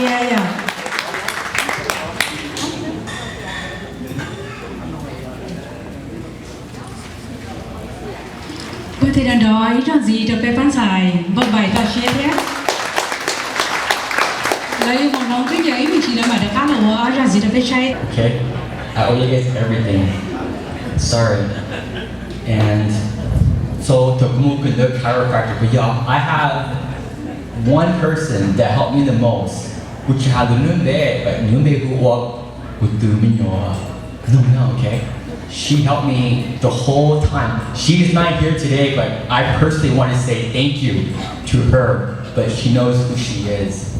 share ရကိုတေရန်တော်ဤတော်စီတပေပန်းဆိုင်ဘတ်ဘိုင်တော်ရှယ်ရ来，我们最近一起来买的干了，我儿子的被拆。Okay, I owe you guys everything. Sorry. And so to move to the chiropractor, but yeah, I have one person that helped me the most, which had the new bed, but new bed who walked with the no, okay. She helped me the whole time. She is not here today, but I personally want to say thank you to her, but she knows who she is.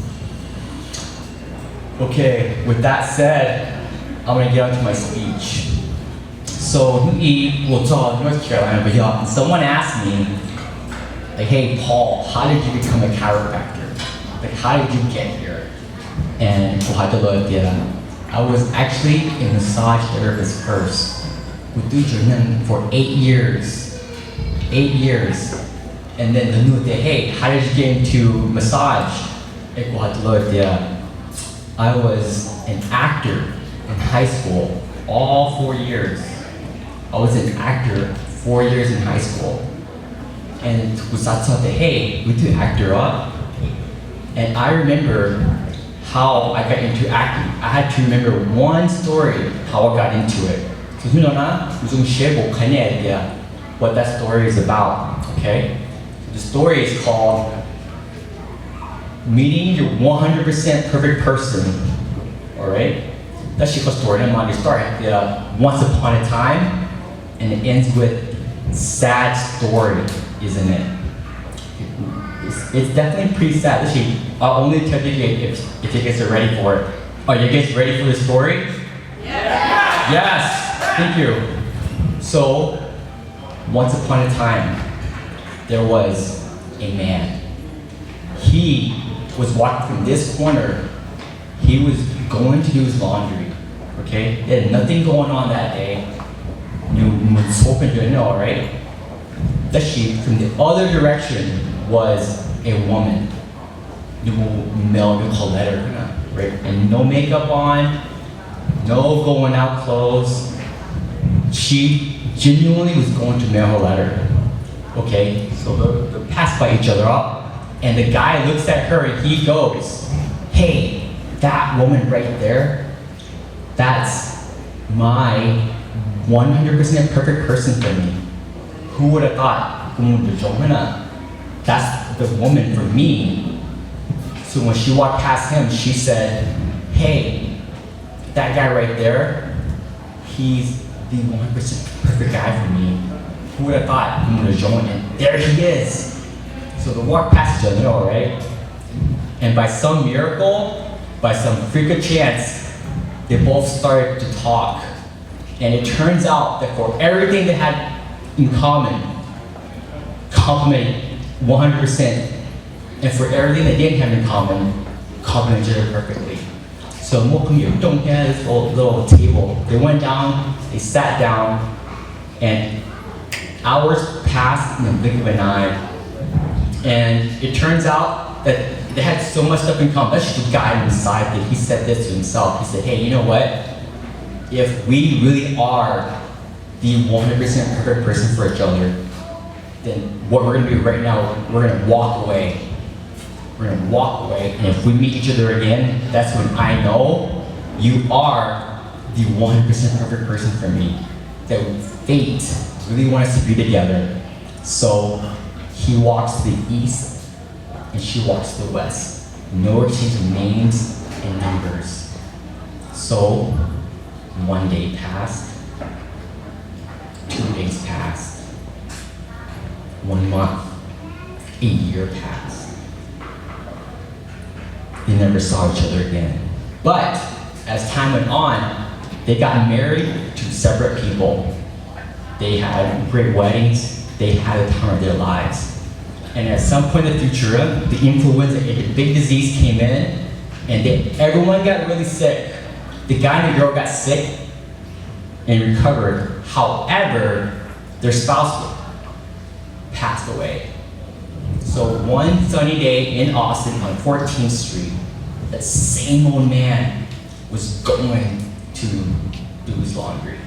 Okay, with that said, I'm gonna get on to my speech. So, North Carolina, but yeah, someone asked me, like, hey, Paul, how did you become a chiropractor? Like, how did you get here? And I was actually a massage therapist first for 8 years. 8 years. And then the new day, hey, how did you get into massage? I was an actor in high school all 4 years. I was an actor 4 years in high school. And hey, we do actor up. And I remember how I got into acting. I had to remember one story, how I got into it. So you know what that story is about, okay? The story is called Meeting Your 100% Perfect Person, all right? That's just a story. You start once upon a time, and it ends with sad story, isn't it? It's definitely pretty sad. Actually, I'll only tell you if you guys are ready for it. Are you guys ready for the story? Yeah. Yes. Thank you. So, once upon a time, there was a man. He was walking from this corner. He was going to do his laundry, okay? He had nothing going on that day. Right? From the other direction was a woman. Right? And no makeup on, no going out clothes. She genuinely was going to mail her letter. Okay? So they passed by each other up. And the guy looks at her and he goes, hey, that woman right there, that's my 100% perfect person for me. Who would have thought? That's the woman for me. So when she walked past him, she said, hey, that guy right there, he's the 100% perfect guy for me. Who would have thought? And there he is. So they walk past each other, all right? And by some miracle, by some freak of chance, they both started to talk. And it turns out that for everything they had in common, complemented 100%. And for everything they didn't have in common, complemented each other perfectly. So this little table, they went down, they sat down, and hours passed in the blink of an eye. And it turns out that they had so much stuff in common. That's just the guy inside that he said this to himself. He said, hey, you know what? If we really are the 100% perfect person for each other, then what we're gonna do right now, we're gonna walk away. We're gonna walk away, and if we meet each other again, that's when I know you are the 100% perfect person for me. That fate really wants us to be together. So he walks to the east, and she walks to the west. No exchange of names and numbers. So, 1 day passed, 2 days passed, 1 month, a year passed. They never saw each other again. But, as time went on, they got married to separate people. They had great weddings, they had the time of their lives. And at some point in the future, the influenza, a big disease came in, and everyone got really sick. The guy and the girl got sick and recovered. However, their spouse passed away. So one sunny day in Austin on 14th Street, that same old man was going to do his laundry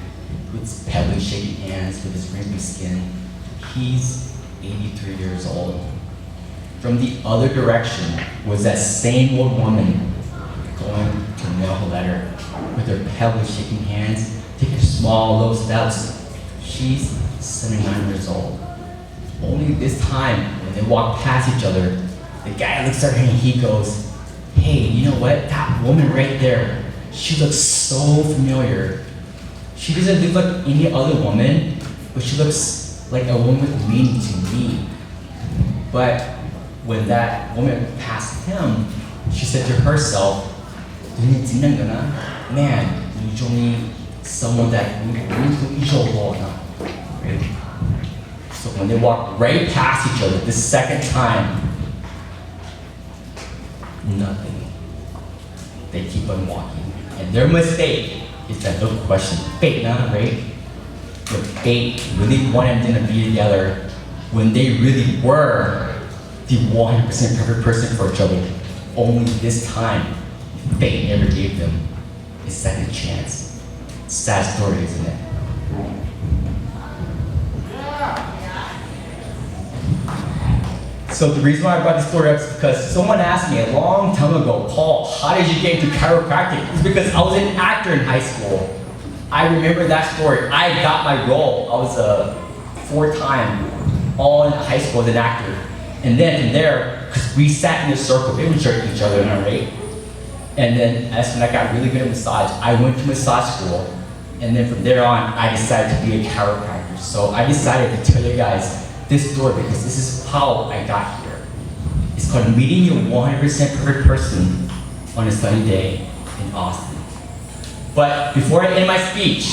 with his pebbly, shaky hands, with his wrinkly skin. He's 83 years old. From the other direction was that same old woman going to mail her letter with her pebbly, shaking hands, taking small, little steps. She's 79 years old. Only this time, when they walk past each other, the guy looks at her and he goes, "Hey, you know what? That woman right there, she looks so familiar. She doesn't look like any other woman, but she looks like a woman with meaning to me." But when that woman passed him, she said to herself, "Man, you don't need someone that right?" So when they walk right past each other the second time, nothing. They keep on walking. And their mistake is that they'll question fate, right? The fate really wanted them to be together when they really were the 100% perfect person for each other. Only this time, fate never gave them a second chance. Sad story, isn't it? So the reason why I brought this story up is because someone asked me a long time ago, "Paul, how did you get into chiropractic?" It's because I was an actor in high school. I remember that story. I got my role. I was a 4-time all in high school as an actor. And then from there, because we sat in a circle, we would jerk each other, right? And then as when I got really good at massage, I went to massage school. And then from there on, I decided to be a chiropractor. So I decided to tell you guys this story because this is how I got here. It's called Meeting Your 100% Perfect Person on a Sunny Day in Austin. But before I end my speech,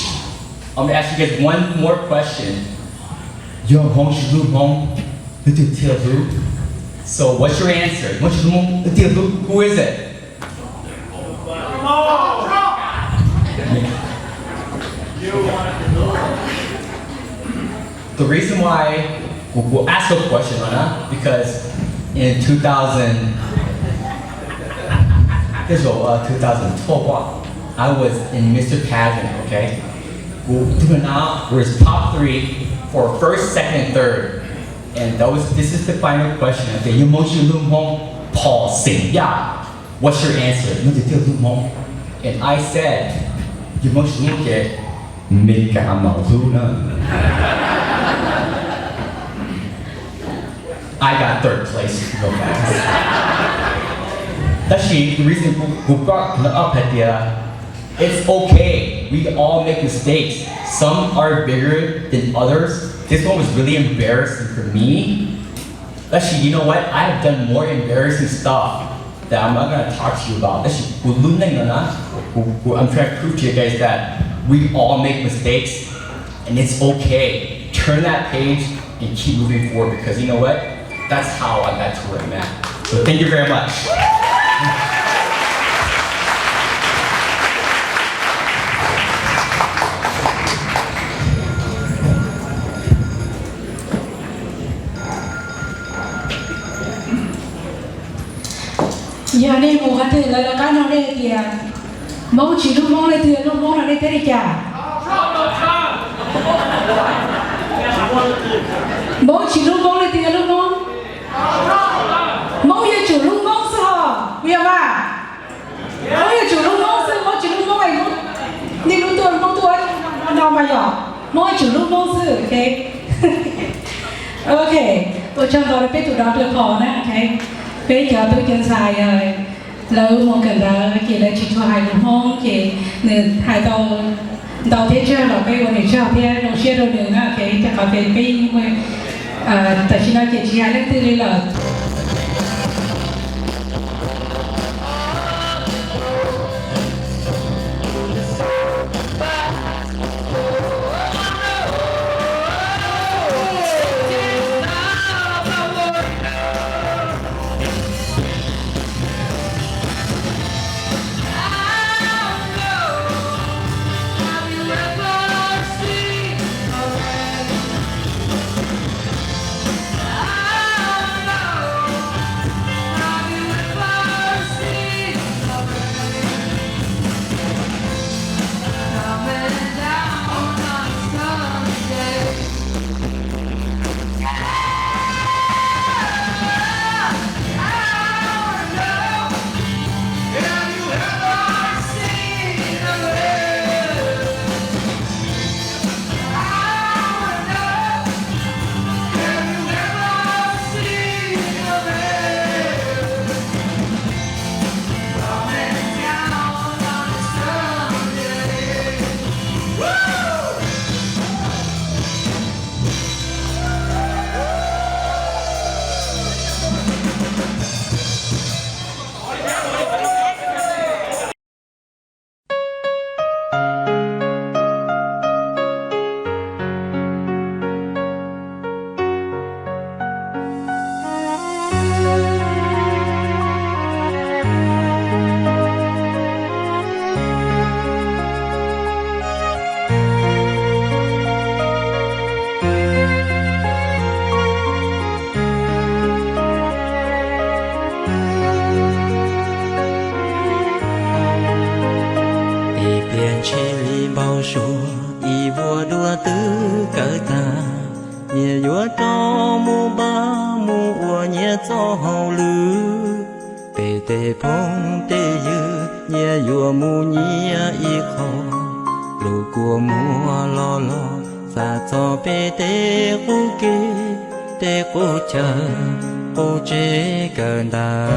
I'm gonna ask you guys one more question. So what's your answer? Who is it? The reason why we'll ask a question, Anna, because in 2012, I was in Mr. Pageant, okay? We're top 3 for first, second, and third. And this is the final question. Okay, Paul Sing Ya. What's your answer? And I said, I got 3rd place real fast. Actually, the reason we brought up at it's okay. We all make mistakes. Some are bigger than others. This one was really embarrassing for me. Actually, you know what? I have done more embarrassing stuff that I'm not gonna talk to you about. Actually, I'm trying to prove to you guys that we all make mistakes and it's okay. Turn that page and keep moving forward because you know what? That's how I got to where I'm at. So thank you very much. อย่าได้หมูกระตือแล้วก็น้องได้เตียมองฉีลูกมองเลยเตือนลูกมองเราได้เตะจ่ามองฉีลูกมองเลยเตือนลูกมองมองอย่าจูลูกมองซะเวียว่ามองอย่าจูลูกมองซะมองฉีลูกมองไอ้มองนี่ลูกตัวมองตัวนอนมาหยอกมองจูลูกมองซะโอเคโอเคตัวช่างตัวเป็นตัวดาวตัวคอนะโอเคbây giờ tôi chân xài rồi lâu một cần là chỉ là chỉ cho hai đồng hông chỉ nên hai đầu tiên chưa là cái vấn đề chưa thì đầu xe đầu đường á cái chắc có thể cái tại sao chỉ hai lần tư là liền chỉ li bao số y vua đua tứ cỡ ta nhẹ vua cho mu ba mu ua nhẹ cho hậu lư tê tê phong tê dư nhẹ vua mu nhẹ y khó lù của mua lo lo xa cho bê tê cô kê tê cô chờ cô chế cơn ta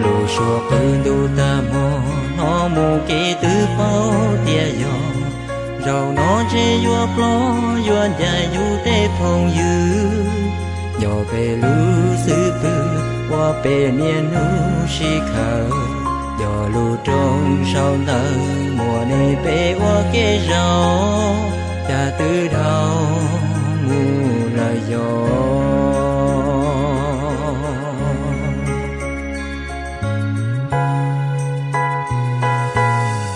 lù xua cơn đu ta mô nó mù kê tứ bao tia dò rau nó chế vua plo vua dài du tê phong dư dò về lũ sư tư qua bề miền nu si khờ dò lù trong sau nở mùa này bê qua kê rau cha tư đầu mù lời gió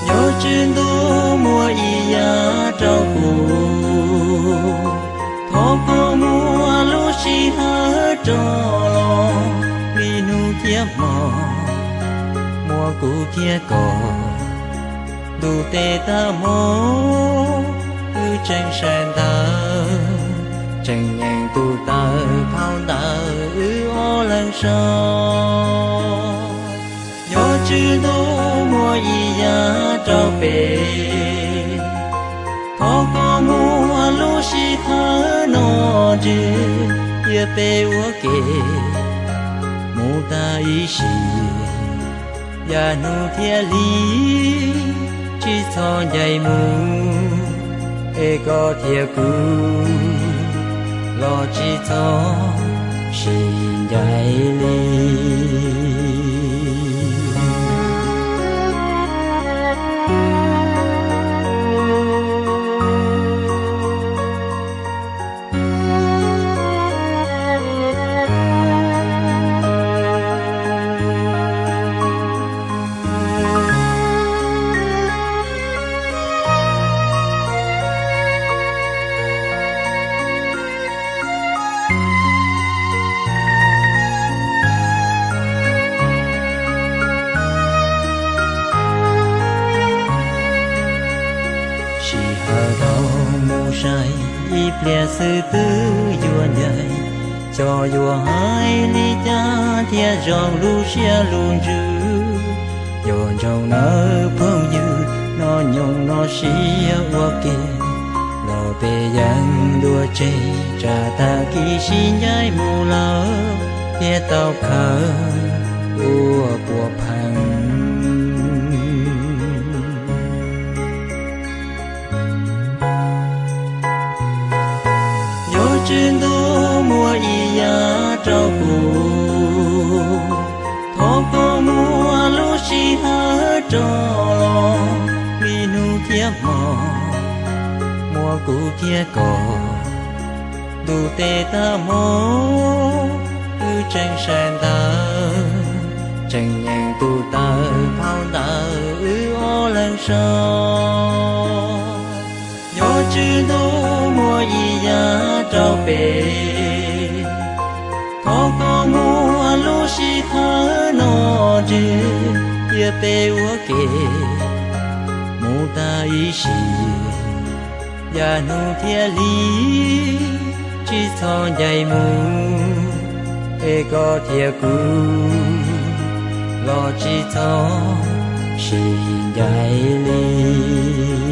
gió trên đô mùa y ya trao cù thọ có mùa lũ si hở trò lo vì nu thiếp mò mùa cũ thiếp cò đủ tê ta mô cứ tranh sen ta tranh nhàng tu ta phao ta ô lần sau gió chữ đô mùa y ya trao về thọ có mùa lũ si hở nó chứ ia bê ua kê mù ta y xì ya nu thia lý chỉ cho dạy mù ê có thia cú lo chỉ cho xin dạy lý lìa sư tử vua nhảy cho vua hai ly cha thia rong lu xia luôn rư dồn trong nở phong dư nó nhung nó xia ua kê lò bê yang đua chê trà ta kỳ xin nhai mù lỡ thia tao khờ ua bùa phăng trên đô mùa y ya trao cù thọ có mùa lũ si hở trò lo vì nu thiếp mò mùa cũ thiếp cò đủ tê ta mô cứ tranh sen ta tranh nhàng tu ta phao ta ô lần sau gió chữ đô mùa y ya trao về thọ có mùa lũ si hở nó chứ ia bê ua kê mù ta y xì ya nu thia lý chỉ cho dạy mù ê có thia cú lo chỉ cho xin dạy lý